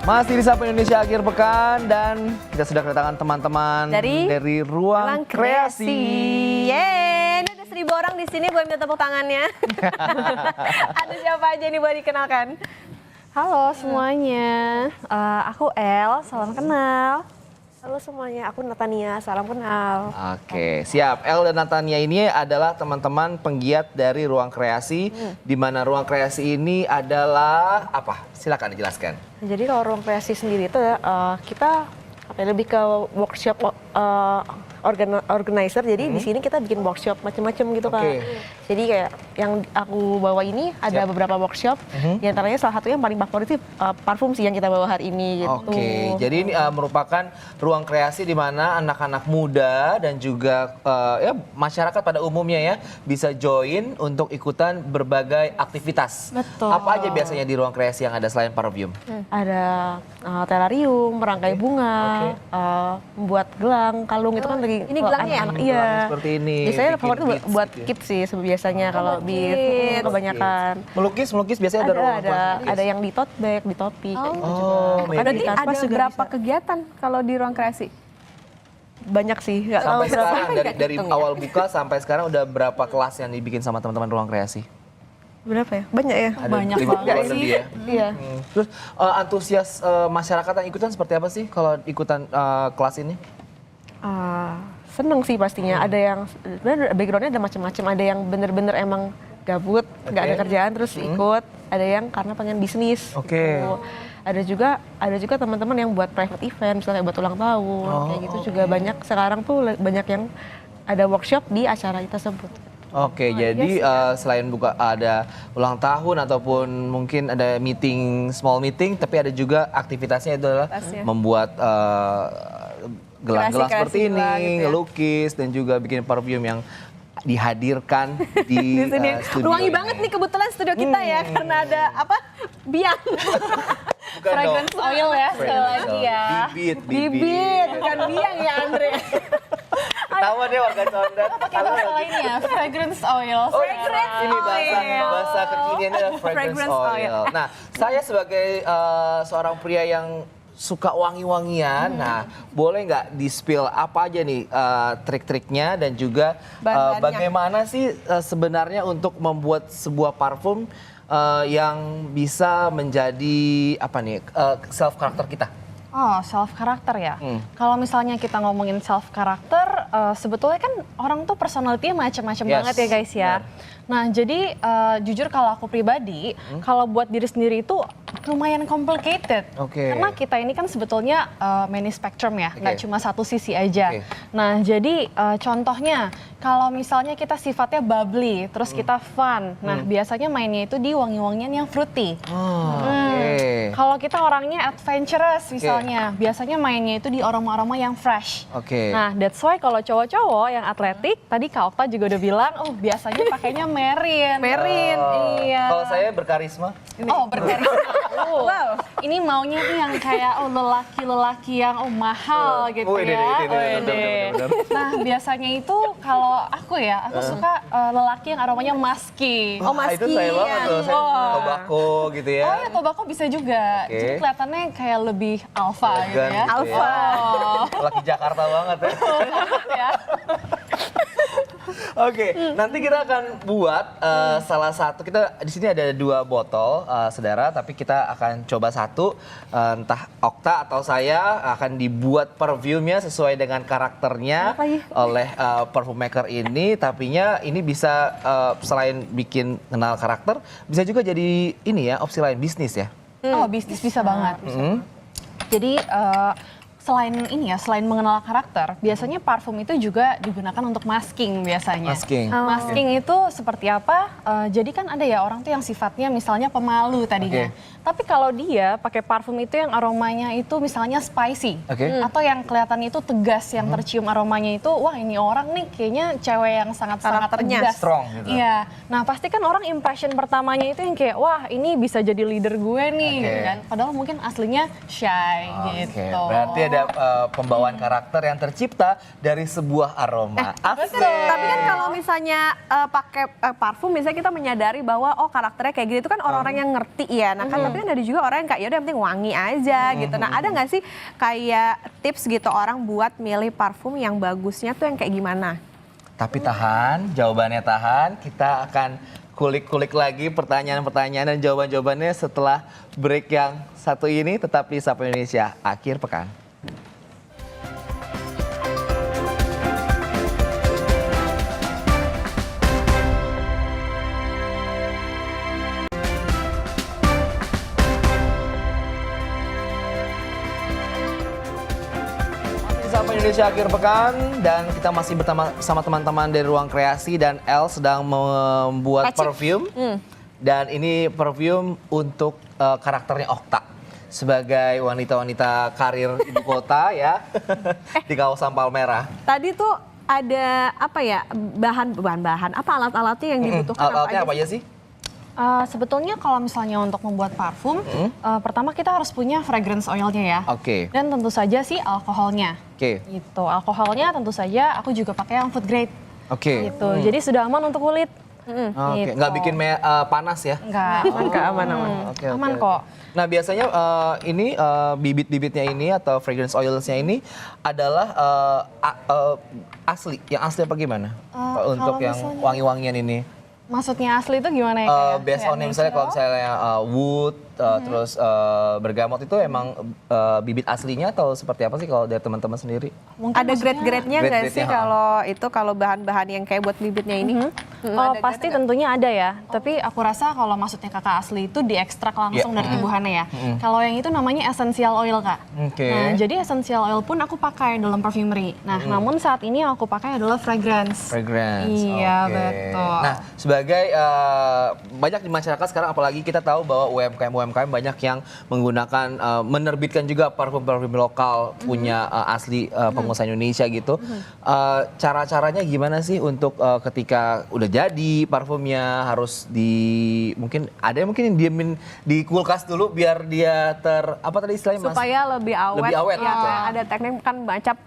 Masih di Sapa Indonesia akhir pekan dan kita sudah kedatangan teman-teman dari Ruang Kreasi. Yeay, ini ada 1.000 orang di sini, boleh minta tepuk tangannya. Ada siapa aja nih, boleh dikenalkan? Halo semuanya, aku El, salam kenal. Halo semuanya, aku Natania, salam kenal. Oke, siap. El dan Natania ini adalah teman-teman penggiat dari Ruang Kreasi, di mana Ruang Kreasi ini adalah apa? Silakan dijelaskan. Jadi kalau Ruang Kreasi sendiri itu kita lebih ke workshop organizer. Jadi di sini kita bikin workshop macam-macam gitu Kak. Jadi kayak yang aku bawa ini ada beberapa workshop. Di antaranya salah satu yang paling favorit sih parfum sih yang kita bawa hari ini gitu. Oke, jadi ini merupakan ruang kreasi di mana anak-anak muda dan juga ya masyarakat pada umumnya ya bisa join untuk ikutan berbagai aktivitas. Betul. Apa aja biasanya di ruang kreasi yang ada selain parfum? Ada terarium, merangkai bunga, membuat gelang, kalung itu kan lagi ini gelangnya ya? anak-anak iya. Gelangnya seperti ini. Biasanya bikin favorit beads buat gitu ya. kids sih biasanya kalau beads kebanyakan. Melukis biasanya ada ruang Ada yang di tote bag, di topi kayak gitu juga. Berarti Di kanvas ada juga berapa bisa. kegiatan kalau di Ruang Kreasi? Banyak sih, nggak tahu Sampai berapa. sekarang dari awal buka sampai sekarang udah berapa kelas yang dibikin sama teman-teman ruang kreasi? Berapa ya? Banyak ya? Ada Banyak 50 banget lebih ya. Iya. Terus antusias masyarakat yang ikutan seperti apa sih kalau ikutan kelas ini? Seneng sih pastinya. Ada yang sebenarnya backgroundnya ada macam-macam. Ada yang bener-bener emang gabut, nggak ada kerjaan terus ikut. Ada yang karena pengen bisnis. Oke. Gitu. Ada juga teman-teman yang buat private event, misalnya buat ulang tahun, kayak gitu juga banyak. Sekarang tuh banyak yang ada workshop di acara tersebut. Oke, jadi selain buka ada ulang tahun ataupun mungkin ada small meeting, tapi ada juga aktivitasnya itu adalah membuat gelang-gelang seperti ini, gelang gitu ya. ngelukis dan juga bikin parfum yang dihadirkan di studio. Wangi ini. banget nih kebetulan studio kita ya, karena ada apa? Biang. Bukan Fragrance dong. oil ya, sekali lagi ya. Bibit. Bukan biang ya Andre. Ketahuan ya warga Condet. Pakai bahasa lainnya, fragrance oil. Oh, ini bahasa kekiniannya adalah fragrance oil. Nah, saya sebagai seorang pria yang suka wangi-wangian, nah boleh nggak di-spill apa aja nih trik-triknya dan juga bagaimana sih sebenarnya untuk membuat sebuah parfum yang bisa menjadi apa nih self karakter kita? Oh, self karakter ya. Kalau misalnya kita ngomongin self karakter, sebetulnya kan orang tuh personality-nya macam-macam banget ya guys ya. Nah, jadi jujur kalau aku pribadi, kalau buat diri sendiri itu lumayan complicated. Karena kita ini kan sebetulnya many spectrum ya, nggak cuma satu sisi aja. Nah, jadi contohnya kalau misalnya kita sifatnya bubbly, terus kita fun. Nah, biasanya mainnya itu di wangi-wangian yang fruity. Kalau kita orangnya adventurous misalnya, biasanya mainnya itu di aroma-aroma yang fresh. Nah, that's why kalau cowok-cowok yang atletik, tadi Kak Okta juga udah bilang, oh biasanya pakainya Merin. Iya. Kalau saya berkarisma. Oh, berkarisma. Wow. Ini maunya nih yang kayak lelaki-lelaki yang mahal gitu ya. Bener. Nah, biasanya itu kalau aku suka lelaki yang aromanya musky. Oh, musky. Itu saya banget tuh, saya tobacco gitu ya. Oh ya, tobacco bisa juga. Jadi kelihatannya kayak lebih alpha gitu ya. Alpha. Laki Jakarta banget ya. Oke, nanti kita akan buat salah satu, kita di sini ada 2 botol, saudara, tapi kita akan coba satu, entah Okta atau saya akan dibuat parfumnya sesuai dengan karakternya oleh parfum maker ini, tapinya ini bisa selain bikin kenal karakter, bisa juga jadi ini ya, opsi lain bisnis ya. Oh, bisnis bisa banget. Jadi selain mengenal karakter, biasanya parfum itu juga digunakan untuk masking biasanya. Masking itu seperti apa? Jadi kan ada ya orang tuh yang sifatnya misalnya pemalu tadinya. Tapi kalau dia pakai parfum itu yang aromanya itu misalnya spicy, atau yang kelihatannya itu tegas, yang tercium aromanya itu, wah ini orang nih kayaknya cewek yang sangat-sangat tegas. Strong gitu. Iya. Nah pasti kan orang impression pertamanya itu yang kayak, wah ini bisa jadi leader gue nih, gitu kan. Padahal mungkin aslinya shy gitu. Berarti ada pembawaan karakter yang tercipta dari sebuah aroma. Asik. Tapi kan kalau misalnya pakai parfum, misalnya kita menyadari bahwa oh karakternya kayak gini itu kan orang-orang yang ngerti ya. Nah kan tapi kan ada juga orang yang kayak yaudah yang penting wangi aja gitu. Nah ada nggak sih kayak tips gitu orang buat milih parfum yang bagusnya tuh yang kayak gimana? Tapi tahan, jawabannya tahan. Kita akan kulik-kulik lagi pertanyaan-pertanyaan dan jawaban-jawabannya setelah break yang satu ini. Tetap di Sapa Indonesia Akhir Pekan. Sapa Indonesia Akhir Pekan dan kita masih bersama teman-teman dari Ruang Kreasi dan El sedang membuat perfume. Dan ini perfume untuk karakternya Okta sebagai wanita-wanita karir ibu kota ya di kawasan Palmerah. Tadi tuh ada apa ya bahan-bahan apa alat-alatnya yang dibutuhkan Alat-alatnya apa aja sih? Sebetulnya kalau misalnya untuk membuat parfum, pertama kita harus punya fragrance oilnya ya. Oke. Dan tentu saja sih alkoholnya. Oke. Gitu. Alkoholnya tentu saja aku juga pakai yang food grade. Oke. Gitu. Jadi sudah aman untuk kulit. Oke. Gitu. Nggak bikin panas ya? Enggak. aman-aman. Oke, Aman oke. kok. Nah biasanya ini bibit-bibitnya ini atau fragrance oilsnya ini adalah asli. Yang asli apa gimana? Untuk kalau yang misalnya- wangi-wangian ini? Maksudnya asli itu gimana ya? Kayak- Based kayak on misalnya kalau natural? misalnya wood, terus bergamot itu emang bibit aslinya atau seperti apa sih kalau dari teman-teman sendiri? Mungkin Ada maksudnya- grade-grade-nya nggak sih Grade-grade-nya, kalau bahan-bahan yang kayak buat bibitnya ini? Oh, pasti tentunya ada ya. Tapi aku rasa kalau maksudnya kakak asli itu diekstrak langsung dari tubuhannya ya. Kalau yang itu namanya essential oil kak. Oke. Nah jadi essential oil pun aku pakai dalam perfumery. Nah namun saat ini yang aku pakai adalah fragrance. Fragrance. Iya, Oke. betul. Nah, sebagai banyak di masyarakat sekarang apalagi kita tahu bahwa UMKM banyak yang menggunakan menerbitkan juga parfum-parfum lokal punya asli pengusaha Indonesia gitu. Cara-caranya gimana sih untuk ketika udah jadi parfumnya harus mungkin ada yang mungkin diemin di kulkas dulu biar dia apa tadi istilahnya Mas? Supaya lebih awet. Lebih awet, Ya, betul. ada teknik kan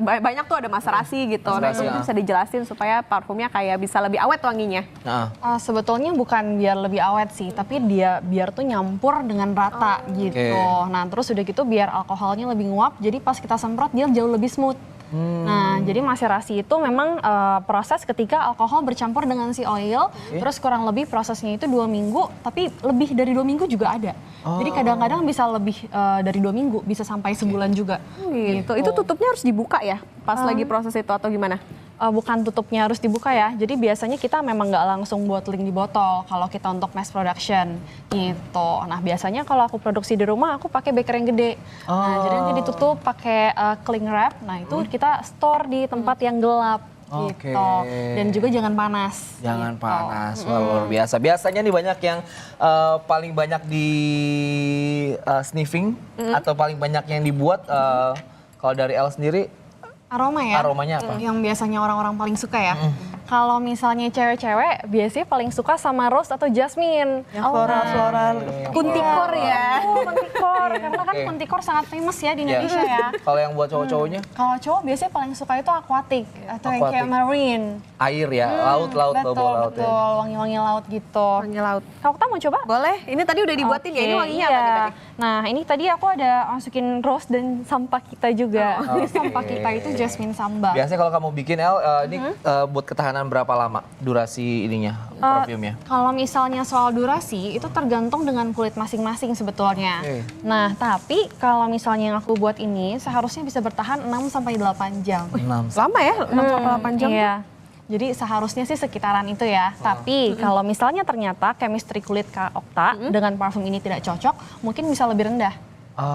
banyak tuh ada maserasi gitu. Nah Maserasi, itu mungkin bisa dijelasin supaya parfumnya kayak bisa lebih awet wanginya. Nah, Sebetulnya bukan biar lebih awet sih, tapi dia biar tuh nyampur dengan rata gitu. Nah terus udah gitu biar alkoholnya lebih nguap, jadi pas kita semprot dia jauh lebih smooth. Nah jadi maserasi itu memang proses ketika alkohol bercampur dengan si oil, terus kurang lebih prosesnya itu 2 minggu, tapi lebih dari 2 minggu juga ada. Jadi kadang-kadang bisa lebih dari 2 minggu, bisa sampai sebulan juga. Gitu. Itu tutupnya harus dibuka ya pas lagi proses itu atau gimana? Bukan tutupnya harus dibuka ya. Jadi biasanya kita memang nggak langsung bottling di botol kalau kita untuk mass production gitu. Nah biasanya kalau aku produksi di rumah aku pakai beker yang gede. Nah jadi nanti ditutup pakai cling wrap. Nah itu kita store di tempat yang gelap. Oke. Gitu. Dan juga jangan panas. jangan gitu. panas. Wah, luar biasa. Biasanya nih banyak yang paling banyak di sniffing atau paling banyak yang dibuat kalau dari El sendiri Aroma ya? aromanya apa? Yang biasanya orang-orang paling suka ya. Kalau misalnya cewek-cewek biasanya paling suka sama rose atau jasmine. Yang floral-floral. Kuntikor ya. Kuntikor, karena kan Oke. kuntikor sangat famous ya di Ya. Indonesia ya. Kalau yang buat cowok-cowoknya Kalau cowok biasanya paling suka itu aquatic atau yang kayak Aquatic. marine. air ya, laut bau Betul, laut ya. betul, wangi-wangi laut gitu. Wangi laut. Kalau kita mau coba? Boleh. Ini tadi udah dibuatin ya. Ini Oke, wanginya iya. apa nih tadi? Nah ini tadi aku ada masukin rose dan sampah kita juga. Jadi sampah kita itu jasmine samba. Biasanya kalau kamu bikin El ini buat ketahanan berapa lama durasi ininya parfumnya? Kalau misalnya soal durasi itu tergantung dengan kulit masing-masing sebetulnya. Oke. Nah, tapi kalau misalnya yang aku buat ini seharusnya bisa bertahan 6 sampai 8 jam. 6. Lama ya? 6-8 jam. Iya. Jadi seharusnya sih sekitaran itu ya. Tapi kalau misalnya ternyata chemistry kulit Kak Okta dengan parfum ini tidak cocok, mungkin bisa lebih rendah.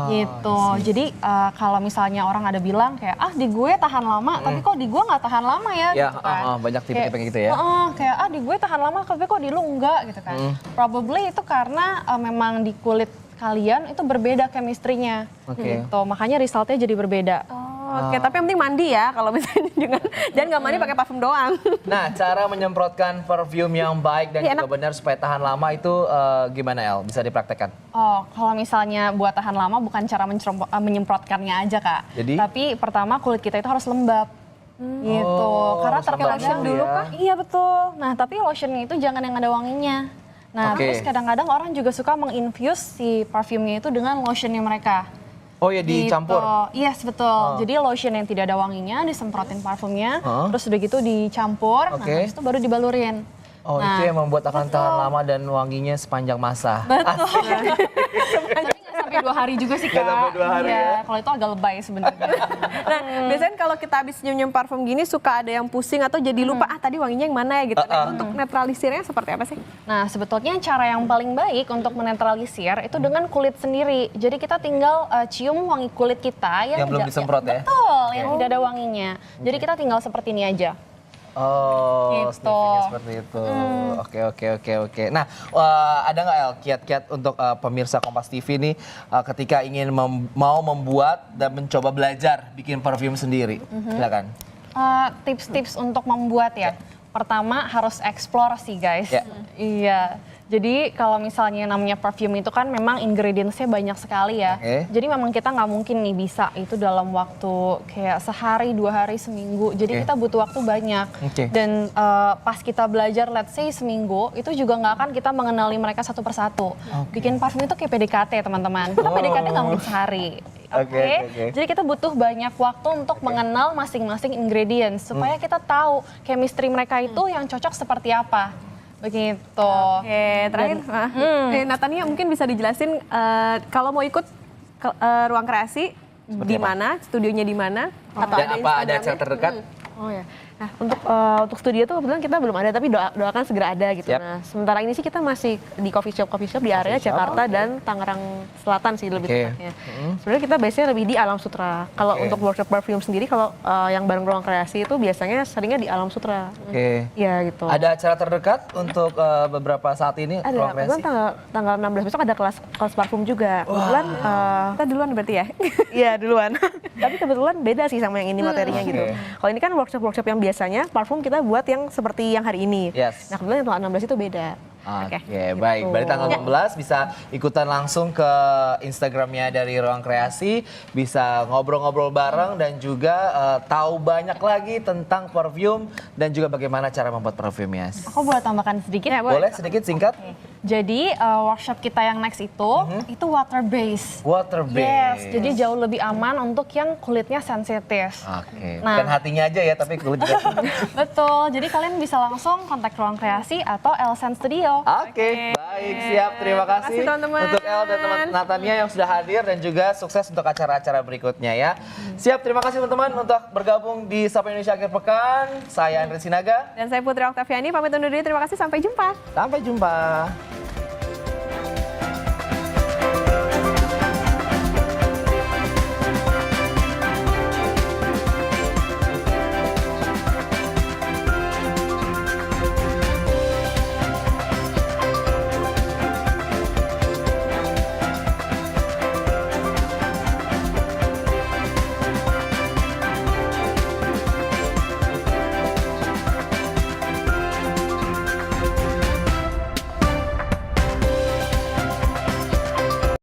Gitu. Jadi kalau misalnya orang ada bilang kayak di gue tahan lama, tapi kok di gue nggak tahan lama ya? Ya, gitu kan. banyak tipe-tipe kayak gitu ya. Kayak di gue tahan lama, tapi kok di lu enggak gitu kan. Probably itu karena memang di kulit kalian itu berbeda chemistry-nya. Oke. Gitu. Makanya resultnya jadi berbeda. Oke, tapi yang penting mandi ya kalau misalnya jangan nggak mandi pakai parfum doang. Nah, cara menyemprotkan perfume yang baik dan juga benar supaya tahan lama itu gimana El? Bisa dipraktekkan? Oh, kalau misalnya buat tahan lama bukan cara menyemprotkannya aja Kak. Jadi? Tapi pertama kulit kita itu harus lembab. Gitu. Oh, Karena harus lembab terkadang dulu ya. Iya betul. Nah, tapi lotionnya itu jangan yang ada wanginya. Nah, Oke. terus kadang-kadang orang juga suka menginfuse si parfumnya itu dengan lotionnya mereka. Oh ya, dicampur? Gitu. Yes, betul. Jadi lotion yang tidak ada wanginya disemprotin parfumnya, Huh? terus udah gitu dicampur, nah Oke. habis itu baru dibalurin. Oh, Nah, itu yang membuat akan tahan lama dan wanginya sepanjang masa. Betul. Tapi nggak sampai 2 hari juga sih Kak. Nggak sampai 2 hari Iya, ya? kalau itu agak lebay sebenarnya. Nah, biasanya kalau kita habis nyium parfum gini suka ada yang pusing atau jadi lupa tadi wanginya yang mana ya gitu. Nah, itu untuk netralisirnya seperti apa sih? Nah, sebetulnya cara yang paling baik untuk menetralisir itu dengan kulit sendiri. Jadi kita tinggal cium wangi kulit kita Yang belum disemprot ya? Betul, yang tidak ada wanginya. Jadi kita tinggal seperti ini aja. Oh, Gitu. sniffingnya seperti itu. Oke. Nah, ada nggak El kiat-kiat untuk pemirsa Kompas TV nih ketika ingin mau membuat dan mencoba belajar bikin parfum sendiri? Silakan. Tips-tips untuk membuat ya. Pertama harus explore sih guys. Ya. Iya. Jadi kalau misalnya namanya perfume itu kan memang ingredientsnya banyak sekali ya. Oke. Jadi memang kita nggak mungkin nih bisa itu dalam waktu kayak sehari, 2 hari, seminggu. Jadi Oke. kita butuh waktu banyak. Oke. Dan pas kita belajar let's say seminggu, itu juga nggak akan kita mengenali mereka satu persatu. Bikin parfum itu kayak PDKT teman-teman. Kita PDKT nggak mungkin sehari. Oke. Jadi kita butuh banyak waktu untuk mengenal masing-masing ingredients supaya kita tahu chemistry mereka itu yang cocok seperti apa. Begitu. Oke, terakhir Natania mungkin bisa dijelasin kalau mau ikut ruang kreasi di mana, studionya di mana, atau Dan apa ada Instagramnya? acara terdekat? Oh ya. Nah, untuk studio tuh kebetulan kita belum ada, tapi doakan segera ada gitu. Siap. Nah, sementara ini sih kita masih di coffee shop di area shop, Jakarta dan Tangerang Selatan sih lebih Oke. tepatnya. Sebenarnya kita biasanya lebih di Alam Sutra. Kalau Oke. untuk workshop perfume sendiri, kalau yang bareng ruang kreasi itu biasanya seringnya di Alam Sutra. Oke. Iya gitu. Ada acara terdekat untuk beberapa saat ini Ada, ruang kreasi? kebetulan tanggal 16 besok ada kelas parfum juga. Kebetulan kita duluan berarti ya? Iya duluan. Tapi kebetulan beda sih sama yang ini materinya gitu. Oke. Kalau ini kan workshop yang biasanya parfum kita buat yang seperti yang hari ini. Yes. Nah kebetulan yang tanggal 16 itu beda. Oke, gitu. baik. Berarti tanggal 16 bisa ikutan langsung ke Instagramnya dari Ruang Kreasi, bisa ngobrol-ngobrol bareng dan juga tahu banyak lagi tentang parfum dan juga bagaimana cara membuat parfumnya. Aku boleh tambahkan sedikit? Ya, Boleh sedikit singkat? Jadi workshop kita yang next itu water based. Water Yes, based. jadi jauh lebih aman untuk yang kulitnya sensitif. Oke, Nah. bukan hatinya aja ya, tapi kulit juga. Betul, jadi kalian bisa langsung kontak Ruang Kreasi atau Elsen Studio. Oke, baik, siap. Terima kasih, kasih, teman-teman. untuk El dan teman Natania yang sudah hadir dan juga sukses untuk acara-acara berikutnya ya. Siap, terima kasih teman-teman untuk bergabung di Sapa Indonesia Akhir Pekan. Saya Andre Sinaga. Dan saya Putri Oktaviani, pamit undur diri. Terima kasih, sampai jumpa. Sampai jumpa.